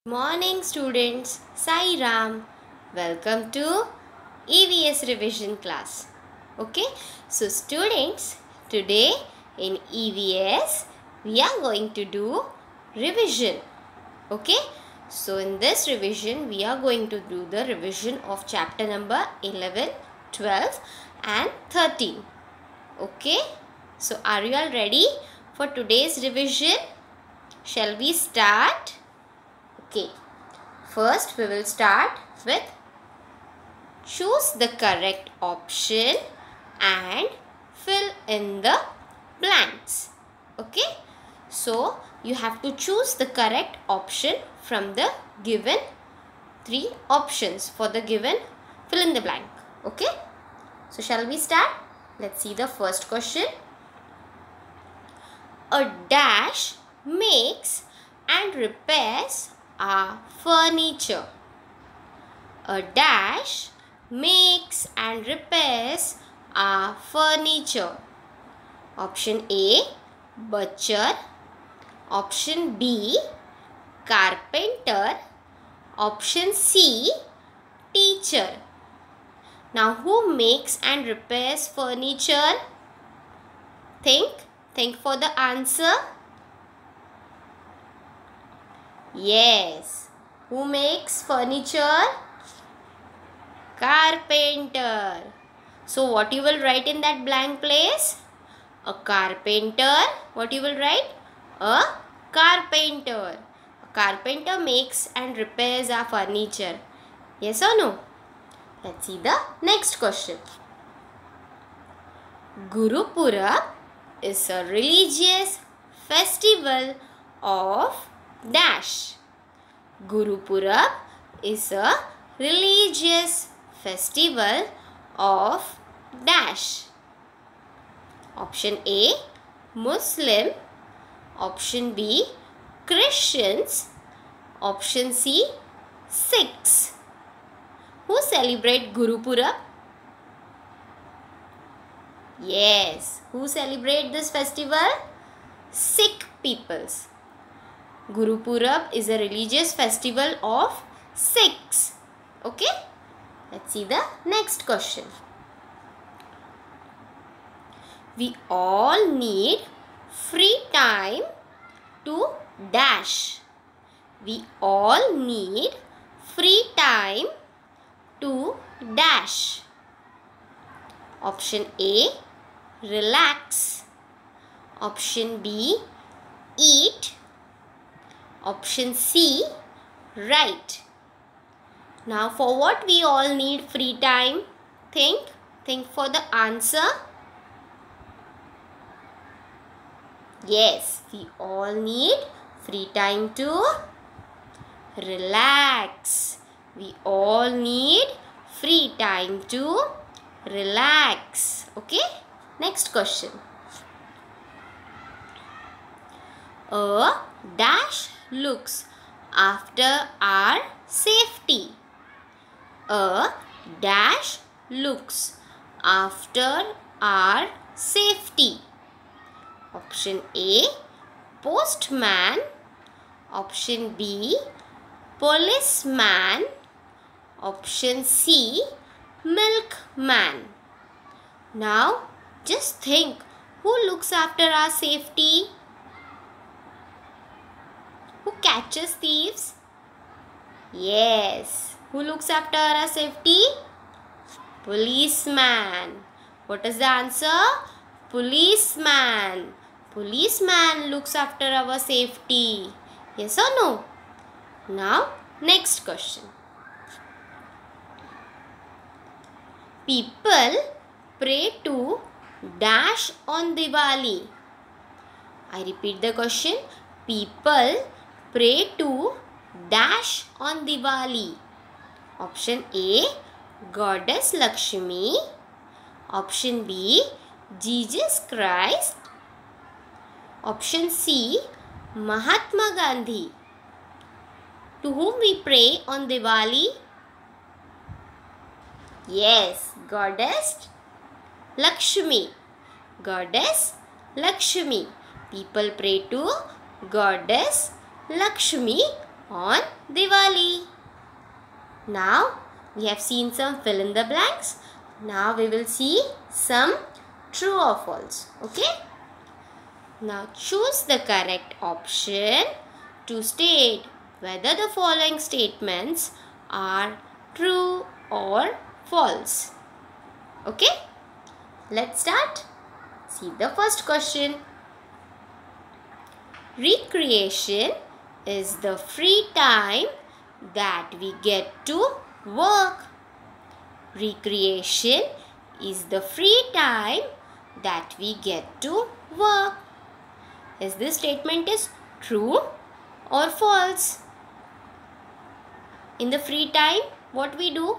Morning students, Sai Ram. Welcome to EVS revision class. Okay, so students, today in EVS we are going to do revision. Okay, so in this revision we are going to do the revision of chapter number 11, 12 and 13. Okay, so are you all ready for today's revision? Shall we start? Okay, first we will start with choose the correct option and fill in the blanks. Okay, so you have to choose the correct option from the given three options for the given fill in the blank. Okay, so shall we start? Let's see the first question. A dash makes and repairs our furniture. A dash makes and repairs our furniture. Option A, butcher. Option B, carpenter. Option C, teacher. Now who makes and repairs furniture? Think for the answer. Yes. Who makes furniture? Carpenter. So what you will write in that blank place? A carpenter. What you will write? A carpenter. A carpenter makes and repairs our furniture. Yes or no? Let's see the next question. Guru Purab is a religious festival of dash. Guru Purab is a religious festival of dash. Option A, Muslim. Option B, Christians. Option C, Sikhs. Who celebrate Guru Purab? Yes. Who celebrate this festival? Sikh peoples. Guru Purab is a religious festival of Sikhs. Okay? Let's see the next question. We all need free time to dash. We all need free time to dash. Option A, relax. Option B, eat. Option C, write. Now for what we all need free time? Think for the answer. Yes, we all need free time to relax. We all need free time to relax. Okay, next question. A dash looks after our safety. A dash looks after our safety. Option A, postman. Option B, policeman. Option C, milkman. Now just think, who looks after our safety? Who catches thieves? Yes. Who looks after our safety? Policeman. What is the answer? Policeman. Policeman looks after our safety. Yes or no? Now, next question. People pray to dash on Diwali. I repeat the question. People pray to dash on Diwali. Option A, Goddess Lakshmi. Option B, Jesus Christ. Option C, Mahatma Gandhi. To whom we pray on Diwali? Yes, Goddess Lakshmi. Goddess Lakshmi. People pray to Goddess Lakshmi on Diwali. Now we have seen some fill in the blanks. Now we will see some true or false. Okay? Now choose the correct option to state whether the following statements are true or false. Okay? Let's start. See the first question. Recreation is the free time that we get to work. Recreation is the free time that we get to work. Is this statement is true or false? In the free time, what we do?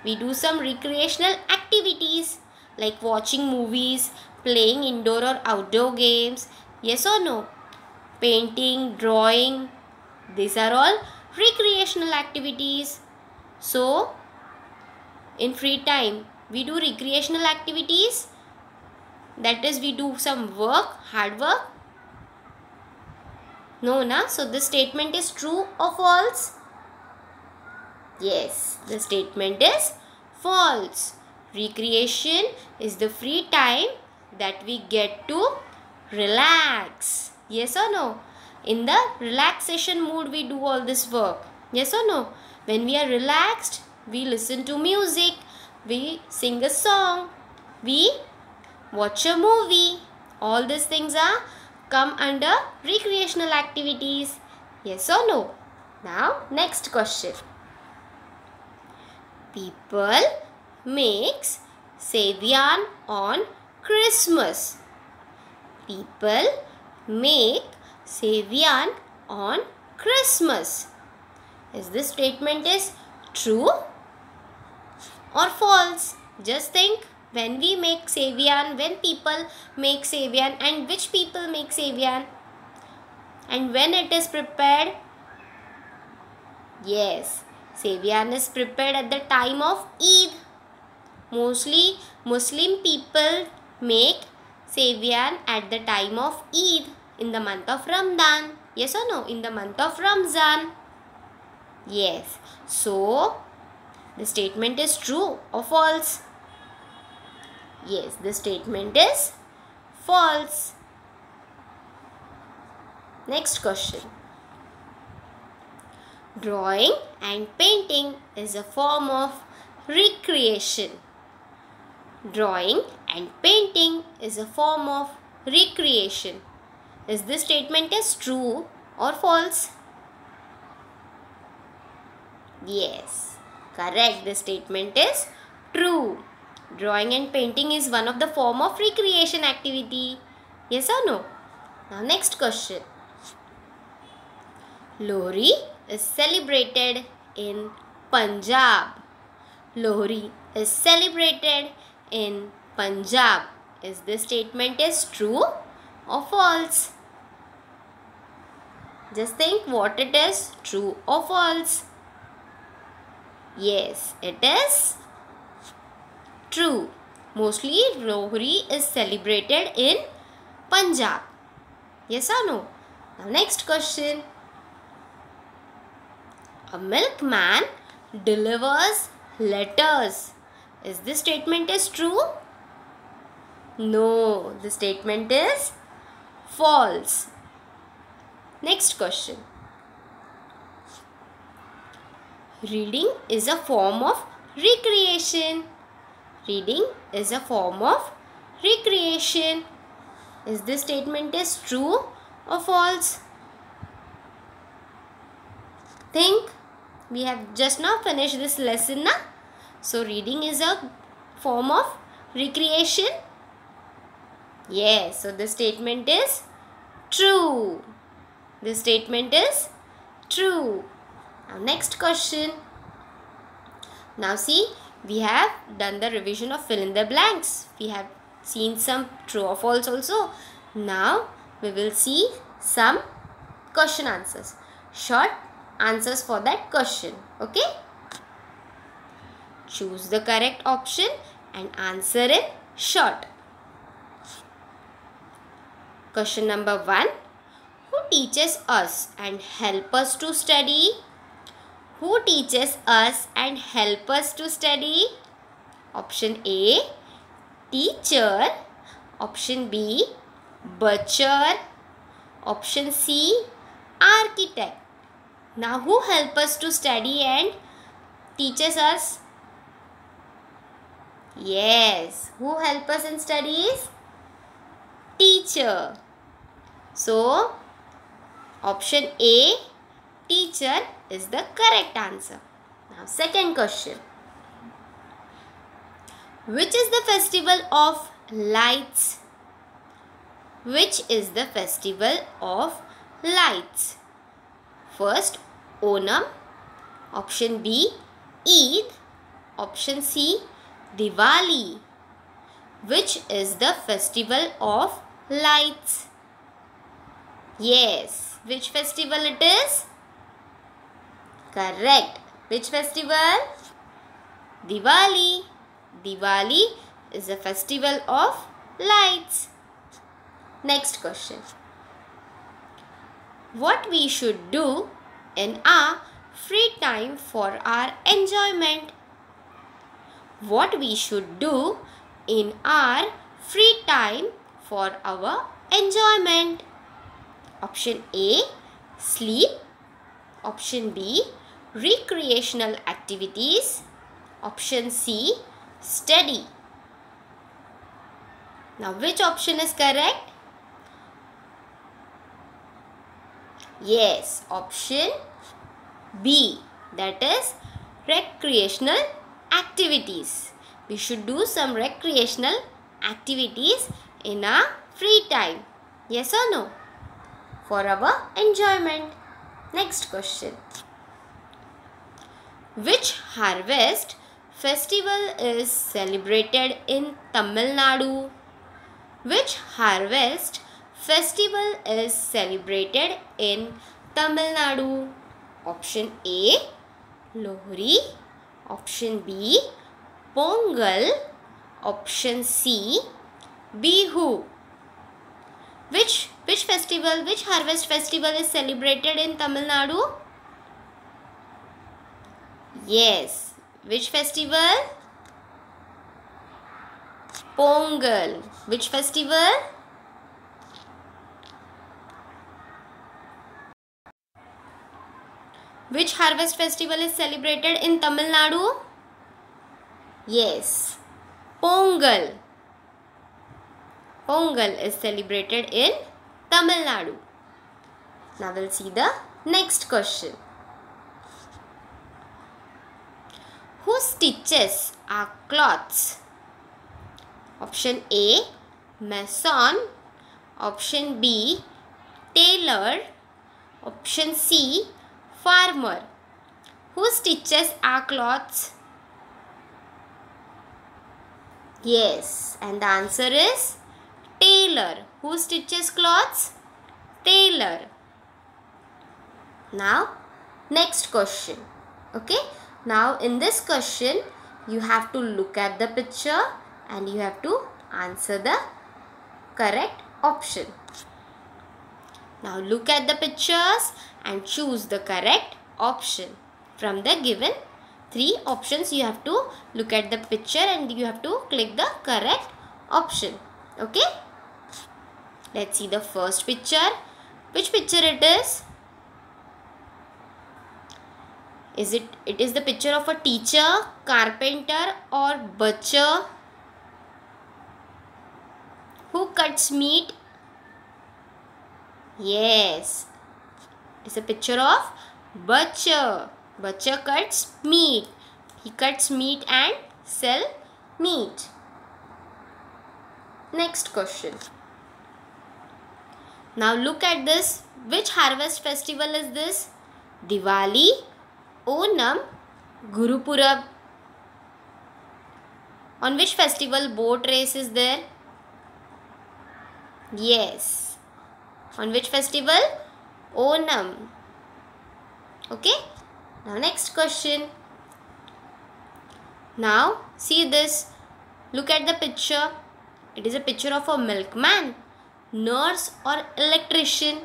We do some recreational activities like watching movies, playing indoor or outdoor games. Yes or no? Painting, drawing. These are all recreational activities. So, in free time, we do recreational activities. That is, we do some work, hard work. No, na? So, this statement is true or false? Yes, the statement is false. Recreation is the free time that we get to relax. Yes or no? In the relaxation mood, we do all this work. Yes or no? When we are relaxed, we listen to music, we sing a song, we watch a movie. All these things are come under recreational activities. Yes or no? Now, next question. People makes Seviyan on Christmas. People make Seviyan on Christmas. Is this statement is true or false? Just think, when we make Seviyan, when people make Seviyan, and which people make Seviyan, and when it is prepared. Yes, Seviyan is prepared at the time of Eid. Mostly Muslim people make Seviyan at the time of Eid in the month of Ramadan. Yes or no? In the month of Ramzan. Yes. So, the statement is true or false? Yes, the statement is false. Next question. Drawing and painting is a form of recreation. Drawing and painting is a form of recreation. Is this statement is true or false? Yes, correct. The statement is true. Drawing and painting is one of the form of recreation activity. Yes or no? Now next question. Lohri is celebrated in Punjab. Lohri is celebrated in Punjab. Is this statement is true or false? Just think what it is, true or false. Yes, it is true. Mostly Lohri is celebrated in Punjab. Yes or no? Now next question. A milkman delivers letters. Is this statement is true? No, the statement is false. Next question. Reading is a form of recreation. Reading is a form of recreation. Is this statement is true or false? Think. We have just now finished this lesson, na? So, reading is a form of recreation. Yes, so the statement is true. This statement is true. Now, next question. Now, see, we have done the revision of fill in the blanks. We have seen some true or false also. Now, we will see some question answers. Short answers for that question. Okay? Choose the correct option and answer in short. Question number 1. Who teaches us and help us to study? Who teaches us and help us to study? Option A, teacher. Option B, butcher. Option C, architect. Now who help us to study and teaches us? Yes, who help us in studies? Teacher. So, option A, teacher is the correct answer. Now, second question. Which is the festival of lights? Which is the festival of lights? First, Onam. Option B, Eid. Option C, Diwali. Which is the festival of lights? Yes. Which festival it is? Correct. Which festival? Diwali. Diwali is a festival of lights. Next question. What we should do in our free time for our enjoyment? What we should do in our free time for our enjoyment? Option A, sleep. Option B, recreational activities. Option C, study. Now, which option is correct? Yes, option B, that is recreational activities. We should do some recreational activities in our free time. Yes or no? For our enjoyment. Next question. Which harvest festival is celebrated in Tamil Nadu? Which harvest festival is celebrated in Tamil Nadu? Option A, Lohri. Option B, Pongal. Option C, Bihu. Which festival, which harvest festival is celebrated in Tamil Nadu? Yes. Which festival? Pongal. Which festival? Which harvest festival is celebrated in Tamil Nadu? Yes. Pongal. Pongal is celebrated in Tamil Nadu. Now we'll see the next question. Who stitches our cloths? Option A, mason. Option B, tailor. Option C, farmer. Who stitches our cloths? Yes, and the answer is tailor. Who stitches cloths? Tailor. Now, next question. Okay. Now, in this question, you have to look at the picture and you have to answer the correct option. Now, look at the pictures and choose the correct option. From the given 3 options, you have to look at the picture and you have to click the correct option. Okay? Let's see the first picture. Which picture it is? It is the picture of a teacher, carpenter or butcher who cuts meat. Yes, it is a picture of butcher. Butcher cuts meat. He cuts meat and sell meat. Next question. Now look at this. Which harvest festival is this? Diwali, Onam, Gurupurab. On which festival boat race is there? Yes. On which festival? Onam. Okay. Now next question. Now see this. Look at the picture. It is a picture of a milkman, nurse or electrician.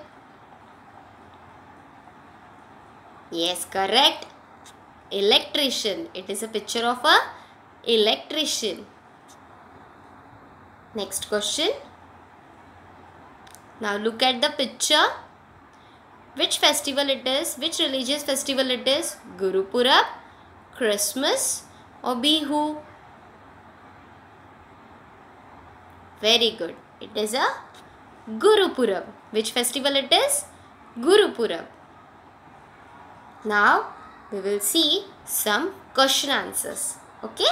Yes, correct. Electrician. It is a picture of a electrician. Next question. Now look at the picture. Which festival it is? Which religious festival it is? Guru Purab, Christmas or Bihu? Very good. It is a Guru Purab. Which festival it is? Guru Purab. Now we will see some question answers. Okay.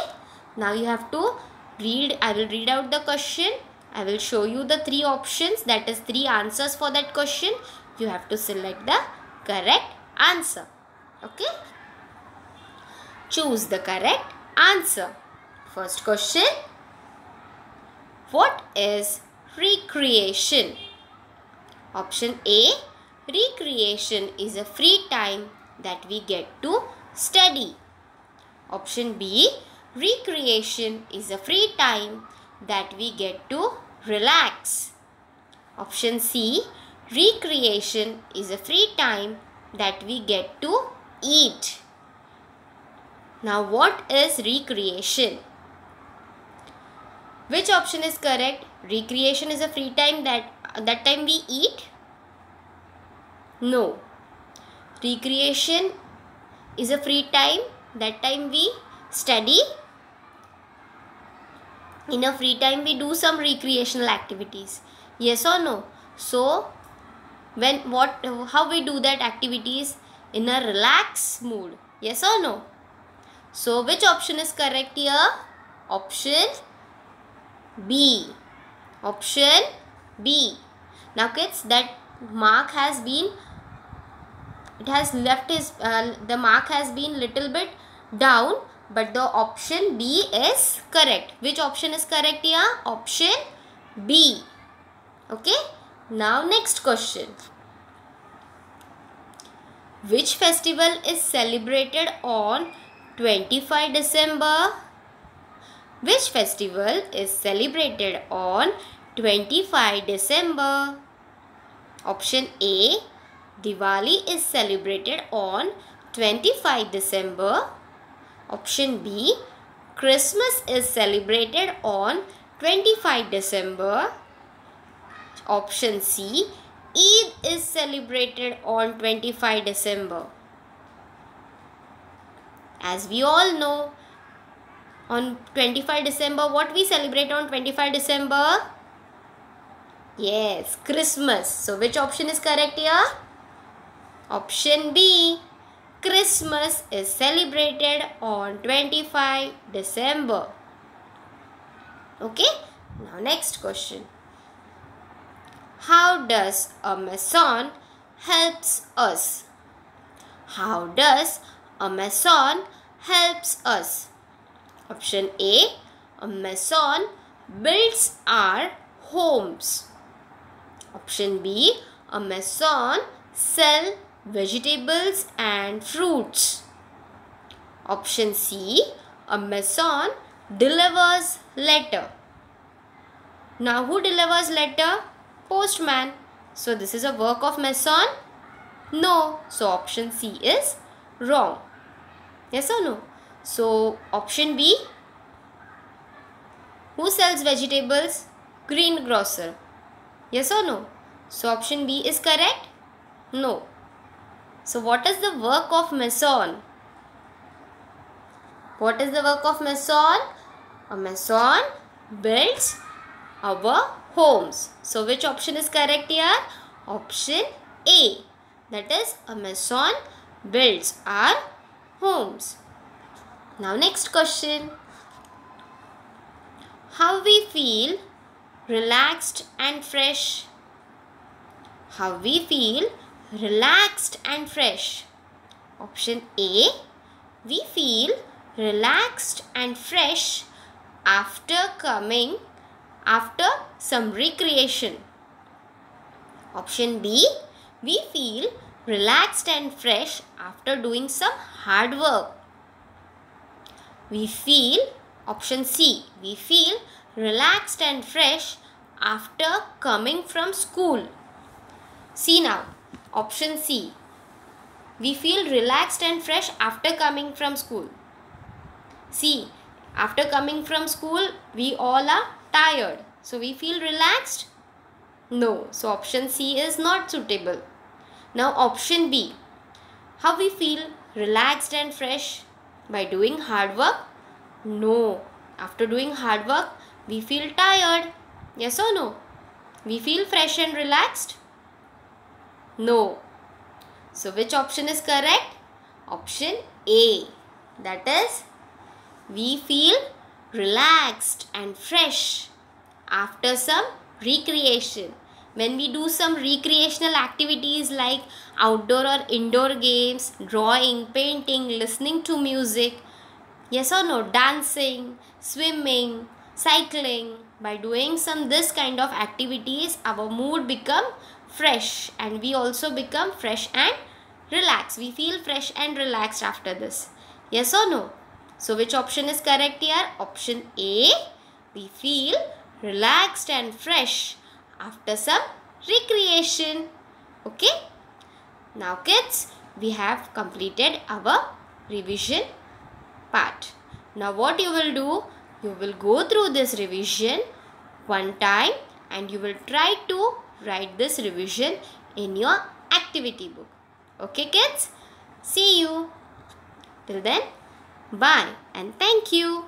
Now you have to read. I will read out the question. I will show you the 3 options. That is 3 answers for that question. You have to select the correct answer. Okay. Choose the correct answer. First question. What is recreation? Option A. Recreation is a free time that we get to study. Option B. Recreation is a free time that we get to relax. Option C. Recreation is a free time that we get to eat. Now what is recreation? Which option is correct? Recreation is a free time that time we eat? No. Recreation is a free time that time we study. In a free time we do some recreational activities. Yes or no? So how we do that activities? In a relaxed mood. Yes or no? So which option is correct here? Option B. Option B. Now kids, that mark has been, it has left his, the mark has been little bit down, but the option B is correct. Which option is correct here? Option B. Okay. Now next question. Which festival is celebrated on 25 December? Which festival is celebrated on 25 December? Option A. Diwali is celebrated on 25 December. Option B. Christmas is celebrated on 25 December. Option C. Eid is celebrated on 25 December. As we all know, on 25 December, what we celebrate on 25 December? Yes, Christmas. So which option is correct here? Option B. Christmas is celebrated on 25 December. Okay. Now next question. How does a mason helps us? How does a mason helps us? Option A. A mason builds our homes. Option B. A mason sells vegetables and fruits. Option C. A mason delivers letter. Now who delivers letter? Postman. So this is a work of mason? No. So option C is wrong. Yes or no? So option B. Who sells vegetables? Greengrocer. Yes or no? So option B is correct? No. So what is the work of mason? What is the work of mason? A mason builds our homes. So which option is correct here? Option A. That is, a mason builds our homes. Now next question. How we feel relaxed and fresh? How we feel relaxed and fresh? Option A. We feel relaxed and fresh after some recreation. Option B. We feel relaxed and fresh after doing some hard work. We feel, option C, we feel relaxed and fresh after coming from school. See now, option C. we feel relaxed and fresh after coming from school? See, after coming from school, we all are tired. So we feel relaxed? No. So option C is not suitable. Now option B. How we feel relaxed and fresh? By doing hard work? No. After doing hard work, we feel tired. Yes or no? We feel fresh and relaxed? No. So which option is correct? Option A. That is, we feel relaxed and fresh after some recreation. When we do some recreational activities like outdoor or indoor games, drawing, painting, listening to music, yes or no, dancing, swimming, cycling, by doing some this kind of activities, our mood become fresh and we also become fresh and relaxed. We feel fresh and relaxed after this. Yes or no? So which option is correct here? Option A. We feel relaxed and fresh after some recreation. Okay? Now kids, we have completed our revision part. Now what you will do? You will go through this revision one time and you will try to write this revision in your activity book. Okay kids? See you. Till then, bye and thank you.